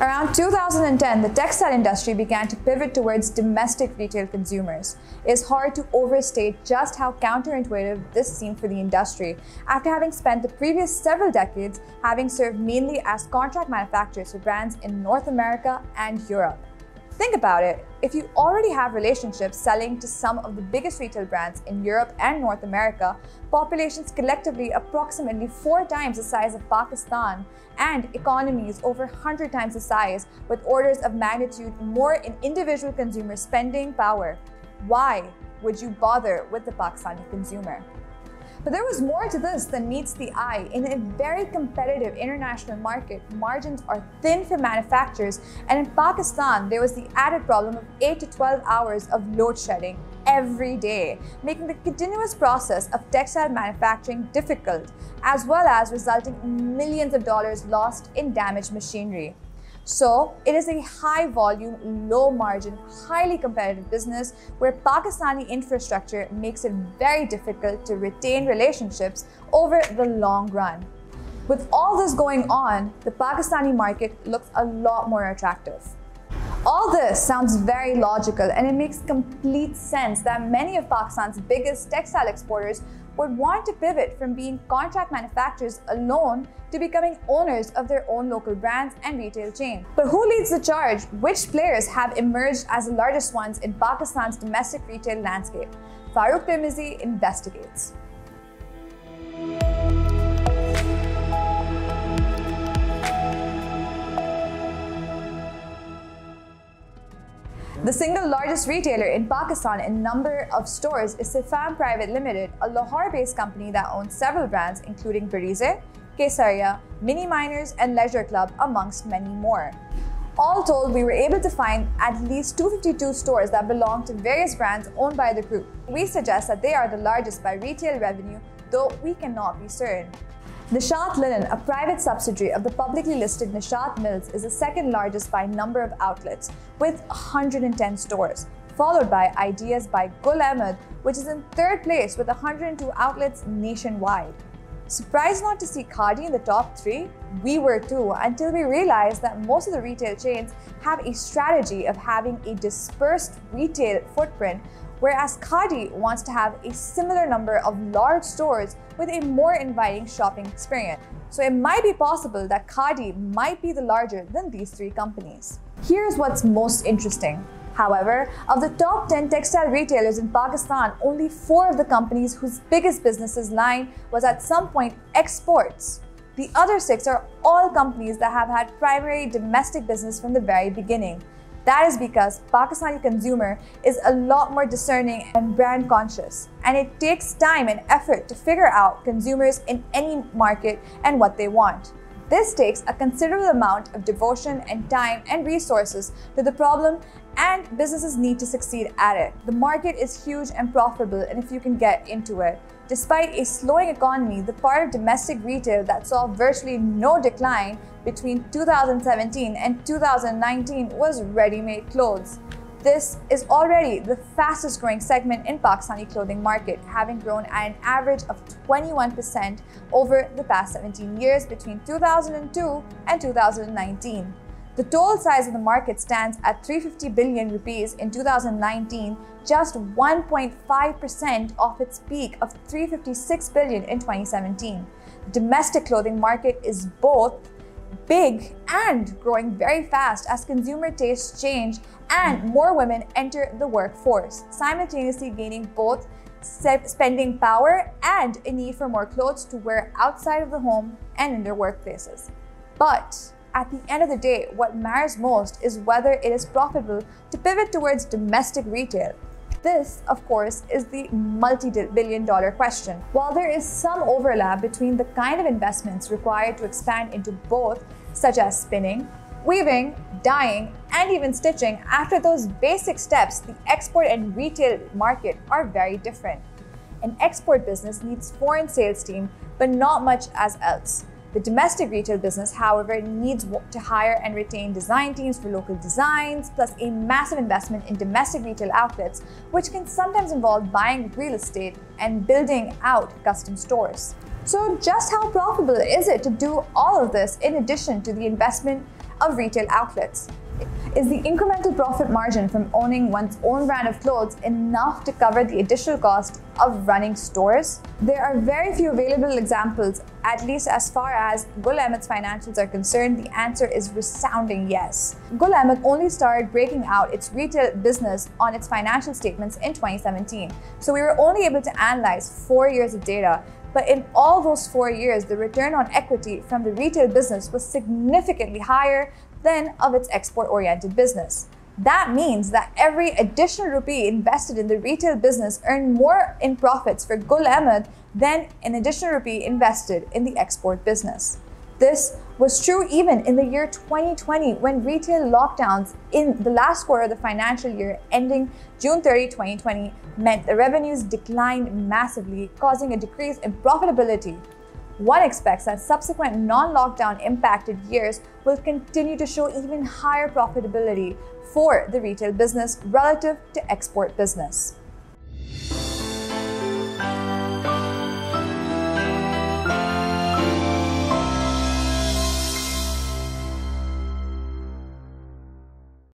Around 2010, the textile industry began to pivot towards domestic retail consumers. It's hard to overstate just how counterintuitive this seemed for the industry, after having spent the previous several decades having served mainly as contract manufacturers for brands in North America and Europe. Think about it. If you already have relationships selling to some of the biggest retail brands in Europe and North America, populations collectively approximately 4 times the size of Pakistan, and economies over 100 times the size, with orders of magnitude more in individual consumer spending power, why would you bother with the Pakistani consumer? But there was more to this than meets the eye. In a very competitive international market, margins are thin for manufacturers, and in Pakistan, there was the added problem of 8 to 12 hours of load shedding every day, making the continuous process of textile manufacturing difficult, as well as resulting in millions of dollars lost in damaged machinery. So, it is a high-volume, low-margin, highly competitive business where Pakistani infrastructure makes it very difficult to retain relationships over the long run. With all this going on, the Pakistani market looks a lot more attractive. All this sounds very logical, and it makes complete sense that many of Pakistan's biggest textile exporters would want to pivot from being contract manufacturers alone to becoming owners of their own local brands and retail chain. But who leads the charge? Which players have emerged as the largest ones in Pakistan's domestic retail landscape? Farooq Tirmizi investigates. The single largest retailer in Pakistan in number of stores is Sifam Private Limited, a Lahore-based company that owns several brands including Barize, Kesaria, Mini Miners, and Leisure Club, amongst many more. All told, we were able to find at least 252 stores that belong to various brands owned by the group. We suggest that they are the largest by retail revenue, though we cannot be certain. Nishat Linen, a private subsidiary of the publicly listed Nishat Mills, is the second largest by number of outlets, with 110 stores, followed by Ideas by Gul Ahmed, which is in third place with 102 outlets nationwide. Surprised not to see Khaadi in the top 3? We were too, until we realized that most of the retail chains have a strategy of having a dispersed retail footprint, whereas Khaadi wants to have a similar number of large stores with a more inviting shopping experience. So it might be possible that Khaadi might be the larger than these 3 companies. Here's what's most interesting. However, of the top 10 textile retailers in Pakistan, only 4 of the companies whose biggest businesses line was at some point exports. The other 6 are all companies that have had primary domestic business from the very beginning. That is because Pakistani consumer is a lot more discerning and brand conscious, and it takes time and effort to figure out consumers in any market and what they want. This takes a considerable amount of devotion and time and resources to the problem, and businesses need to succeed at it. The market is huge and profitable, and if you can get into it. Despite a slowing economy, the part of domestic retail that saw virtually no decline between 2017 and 2019 was ready-made clothes. This is already the fastest growing segment in Pakistani clothing market, having grown at an average of 21% over the past 17 years between 2002 and 2019. The total size of the market stands at 350 billion rupees in 2019, just 1.5% off its peak of 356 billion in 2017. The domestic clothing market is both big and growing very fast as consumer tastes change and more women enter the workforce, simultaneously gaining both spending power and a need for more clothes to wear outside of the home and in their workplaces. But at the end of the day, what matters most is whether it is profitable to pivot towards domestic retail. This, of course, is the multi-billion-dollar question. While there is some overlap between the kind of investments required to expand into both, such as spinning, weaving, dyeing, and even stitching, after those basic steps, the export and retail market are very different. An export business needs foreign sales team, but not much as else. The domestic retail business, however, needs to hire and retain design teams for local designs, plus a massive investment in domestic retail outlets, which can sometimes involve buying real estate and building out custom stores. So just how profitable is it to do all of this in addition to the investment of retail outlets. Is the incremental profit margin from owning one's own brand of clothes enough to cover the additional cost of running stores? There are very few available examples, at least as far as Gul Ahmed's financials are concerned. The answer is resounding yes. Gul Ahmed only started breaking out its retail business on its financial statements in 2017, so we were only able to analyze 4 years of data. But in all those 4 years, the return on equity from the retail business was significantly higher than of its export-oriented business. That means that every additional rupee invested in the retail business earned more in profits for Gul Ahmed than an additional rupee invested in the export business. This was true even in the year 2020, when retail lockdowns in the last quarter of the financial year ending June 30, 2020 meant the revenues declined massively, causing a decrease in profitability. One expects that subsequent non-lockdown impacted years will continue to show even higher profitability for the retail business relative to export business.